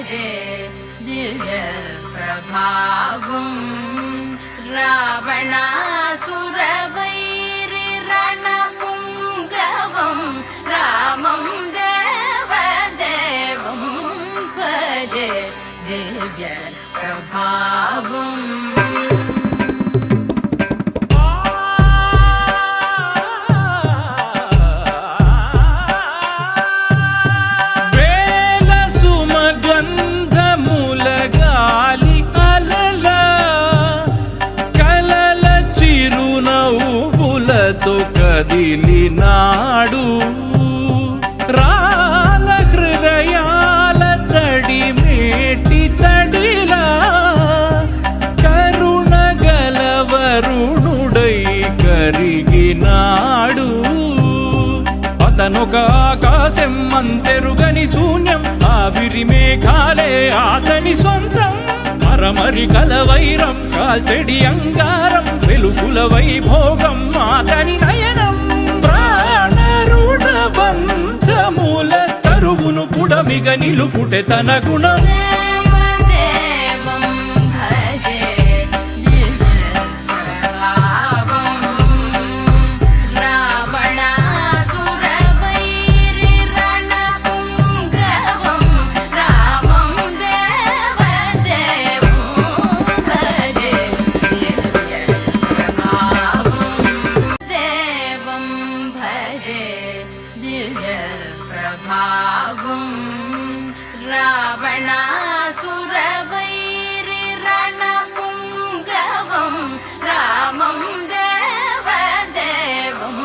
భజే దివ్య ప్రభావం రావణాసురవైరి రణపుంగవం రామం దేవదేవం భజే దివ్య ప్రభావం కదిలినాడు రాల హృదయాల తడి మేటి తడిలా కరుణ గలవరుణుడై కరిగినాడు అతనొక ఆకాశం అంతెరుగని శూన్యం ఆవిరి మేఘాలే అతని సొంతం మరమరి కలవైరం కాల్చెడి అంగారం వెలుగుల వైభోగం అతని నయనం ప్రాణరుణవంతముల తరువును పుడమిగ నిలుపుటె తన గుణం ప్రభావం రావణాసురవైరి రణపుంగవం రామం దేవదేవం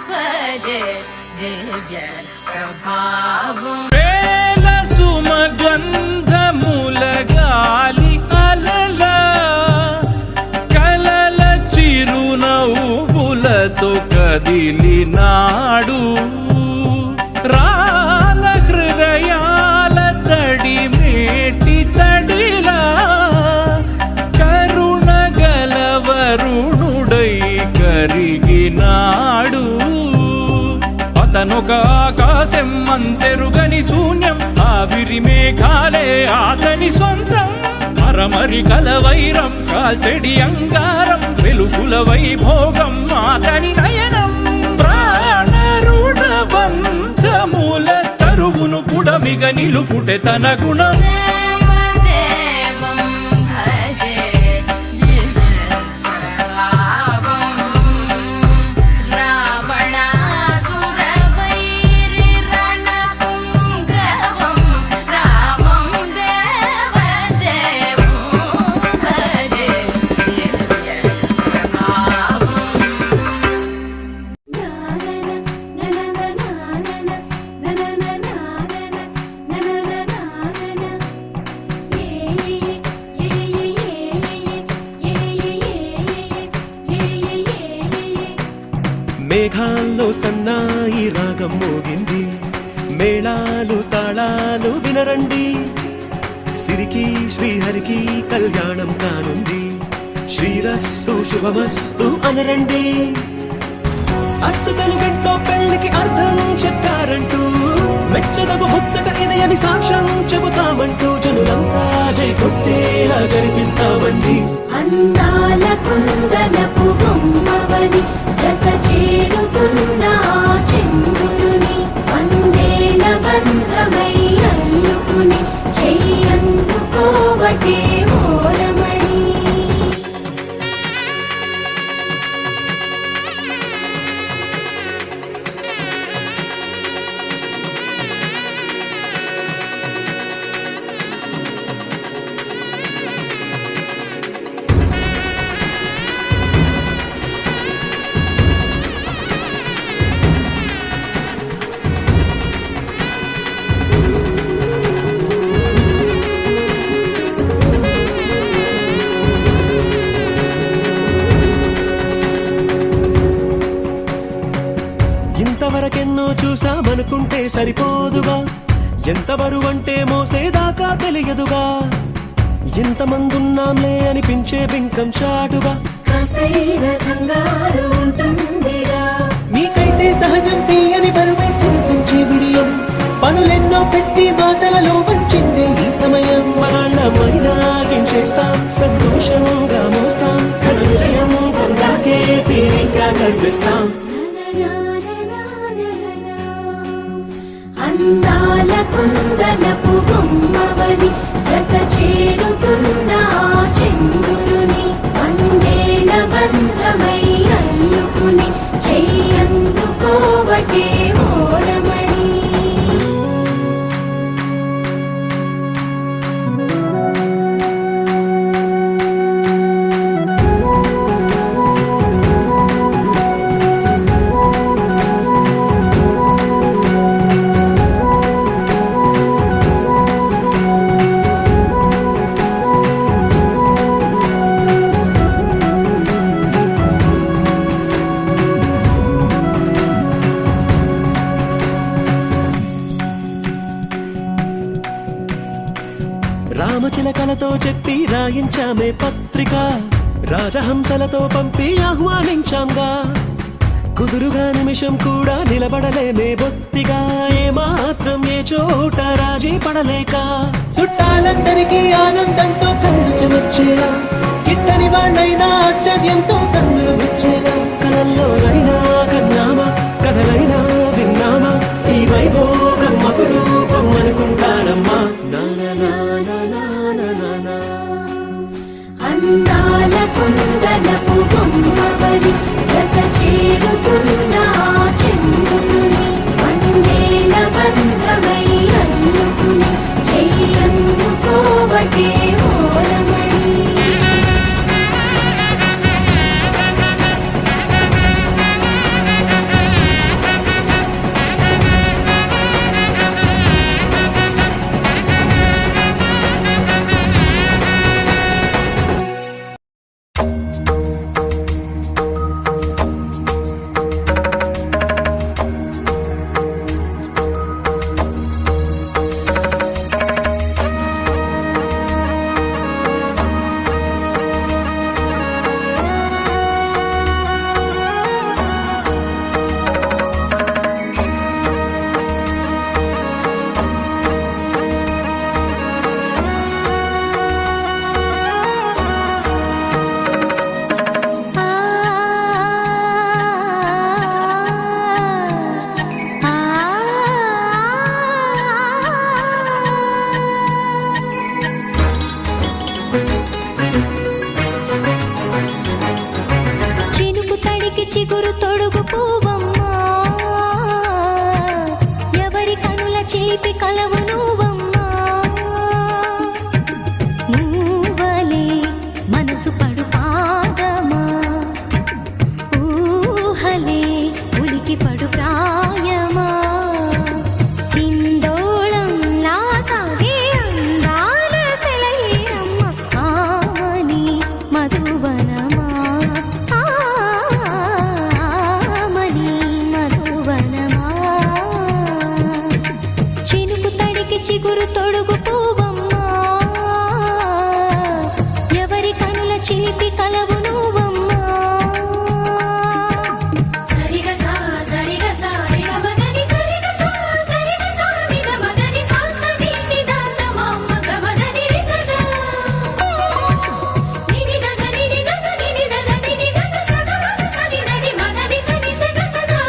భజే దివ్య ప్రభావం వేల సుమగంధముల గాలి అలల కలల చిరునవ్వులతో కదిలినాడు రాల హృదయాల తడి మేటి తడిలా కరుణ గలవరుణుడై కరిగినాడు అతనొక ఆకాశం అంతెరుగని శూన్యం ఆవిరి మేఘాలే అతని సొంతం మరమరి కలవైరం కాల్చెడి అంగారం వెలుగుల వైభోగం అతని నయనం ప్రాణరుణవంతముల తరువును పుడమిగ నిలుపుటె తన గుణం మేఘాల్లో సన్నాయి రాగం మోగింది మేళాలు తాళాలు వినరండి సిరికి శ్రీహరికి కళ్యాణం కానుంది శ్రీరస్తు శుభమస్తు అనరండి అచ్చతలు గంటో పెళ్లికి అర్థం చెప్పారంటూ మెచ్చదగు ముచ్చట ఇదయని సాక్ష్యం చెబుతామంటూ జనులంతా జై కొట్టేలా జరిపిస్తామండి అందాల కుందనపు బొమ్మవని జత చేరుతున్న చంద్రుని వందేళ్ల బంధమై అల్లుకుని చెయ్యందుకోవటే ఓరమణి ఇంతవరకెన్నో చూసామనుకుంటే సరిపోదుగా ఎంత బరువంటే మోసేదాకా తెలియదుగా ఇంతమందున్నాంలే అనిపించే బింకం చాటుగా మీకైతే సహజం తీయని బరువై సిరిసించే బిడియం పనులెన్నో పెట్టి మాటలలో వంచిందే ఈ సమయం చేస్తాం, సంతోషంగా మోస్తాం, ఘన విజయం పొందాకే తీరిగ్గా కనిపిస్తాం. అందాల కుందనపు బొమ్మవని జత చేరుతున్న చంద్రుని వందేళ్ల బంధమై అల్లుకుని చెయ్యందుకోవటే ఓరమణి. రామచిలకలతో చెప్పి రాయించామే పత్రిక, రాజహంసలతో పంపి ఆహ్వానించాంగా. కుదురుగా నిమిషం కూడా నిలబడలేమే బొత్తిగా, ఏమాత్రం ఏ చోట రాజీ పడలేక. చుట్టాలందరికీ ఆనందంతో కళ్ళు చెమర్చేలా, గిట్టని వాళ్ళైనా ఆశ్చర్యంతో కన్నులు వచ్చేలా. కలల్లోనైనా కన్నామా, కథలైనా విన్నామా, ఈ వైభోగం అపురూపం అనుకుంటానమ్మా. అందాల కుందనపు బొమ్మవని జత చేరుతున్న చంద్రుని వందేళ్ల బంధమై అల్లుకుని చెయ్యందుకోవటే ఓరమణి. చిగురు తొడుగు పూవమ్మా, ఎవరి కనుల చిలిపి కలవు నువ్వమ్మా. నువ్వలే మనసు పడు పాదమా, ఊహలే ఉలికి పడు ప్రాయమా. ఇందోళంలా సాగే అందాల సెలయేరమ్మ, ఆమని మధువనమా. చిగురు తొడుగు పూవమ్మా, ఎవరి కనుల చిలిపి కలవు నువ్వమ్మా. సరిగ సా సరిగ సా రిగ మదని సరిగ సా సరిగ సా నిద మదని సా సని నిదాత మమ్మ గమదని రిసదా నిని దద నిని గద నిని దద నిని గద సగ మగ సని దని మదని సని సగ సదా.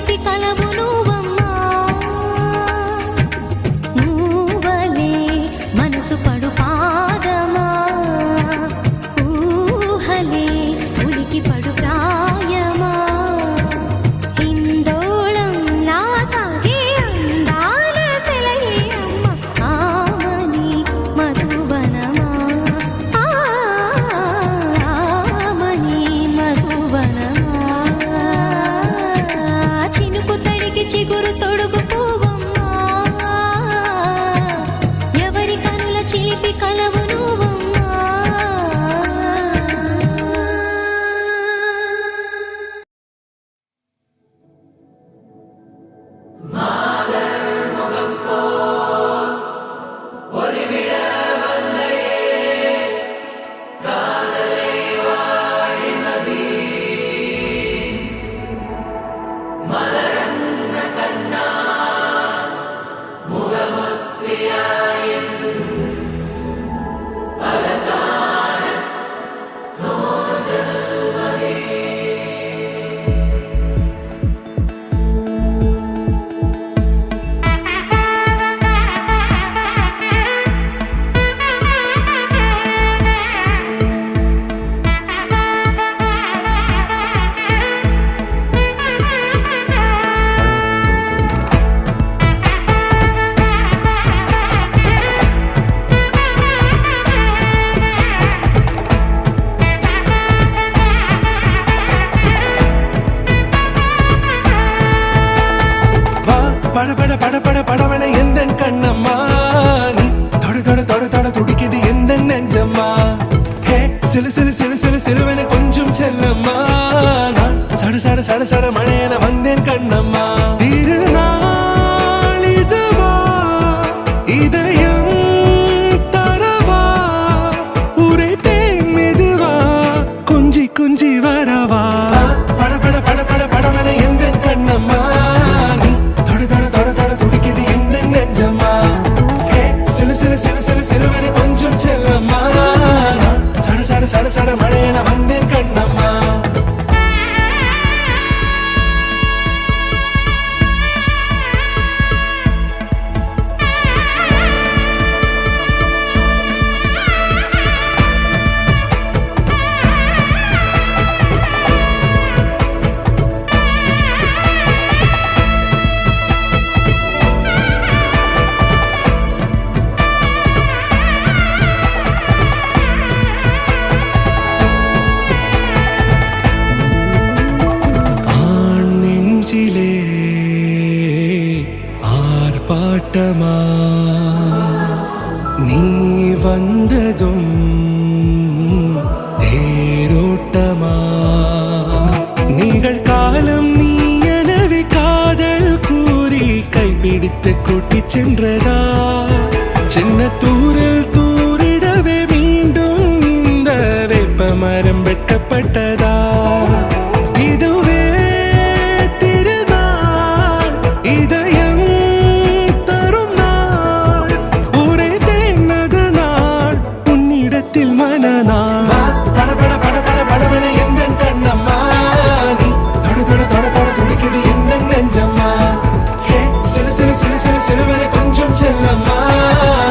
చిలిపి కలవు నువ్వమ్మా నువ్వలే మనసు పడు పాదమా ఊహలే ఉలికి పడు ప్రాయమా హిందోళం నా సాగే అందాల సెలయే అమ్మ ఆమని మధువనమా ఆమని మధువనమా చినుకు తడికి చిగురు తొడుగు పువ్వమ్మా ఎవరి కనుల చిలిపి కలవు నువ్వమ్మా வா பட பட பட பட படவன எந்தன் கண்ணம்மா நீ தொடு தொடு தொடு தொடு துடிக்குது எந்த நெஞ்சம்மா ஹே சிலு சிலு சிலு சிலு சிலுவன கொஞ்சம் செல்லம்மா நான் சட சட சட சட மழையன வந்தேன் கண்ணம்மா திருநாள் இதுவா இதயம் தரவா உரைத்தேன் மெதுவா கொஞ்சி கொஞ்சி வரவா பட பட பட பட படவன எந்தன் கண்ணம்மா நீ தொடு தொடு தொடு தொடு துடிக்குது எந்த நெஞ்சம்மா ஹே சிலு சிலு சிலு சிலு சிலுவன கொஞ்சம் செல்லம்மா நான் சட சட சட சட மழையன வந்தேன் கண்ணம்மா ஆண் நெஞ்சிலே ஆர்ப்பாட்டமா நீ வந்ததும் தேரோட்டமா நிகழ்காலம் நீ எனவே காதல் கூறி கைப்பிடித்து கூட்டிச் சென்றதா சின்ன தூரில் தூரிடவே மீண்டும் இந்த வேப்ப மரம் வெட்கப்பட்டதா இதுவே திருநாள் இதயம் தரும் நாள் உரைத்தேனது நாள் உன்னிடத்தில் மனநாள் பட பட பட பட படவன எந்தன் கண்ணம்மா நீ தொடு தொடு தொடு தொடு துடிக்குது எந்த நெஞ்சம்மா ஹே சிலு சிலு சிலு சிலு சிலுவன கொஞ்சம் செல்லம்மா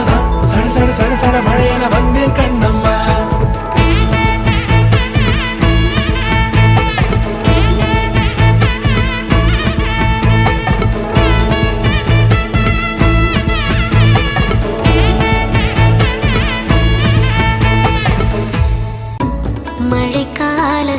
நான் சட சட சட சட மழையன வந்தேன் கண்ணம்மா மழைக்கால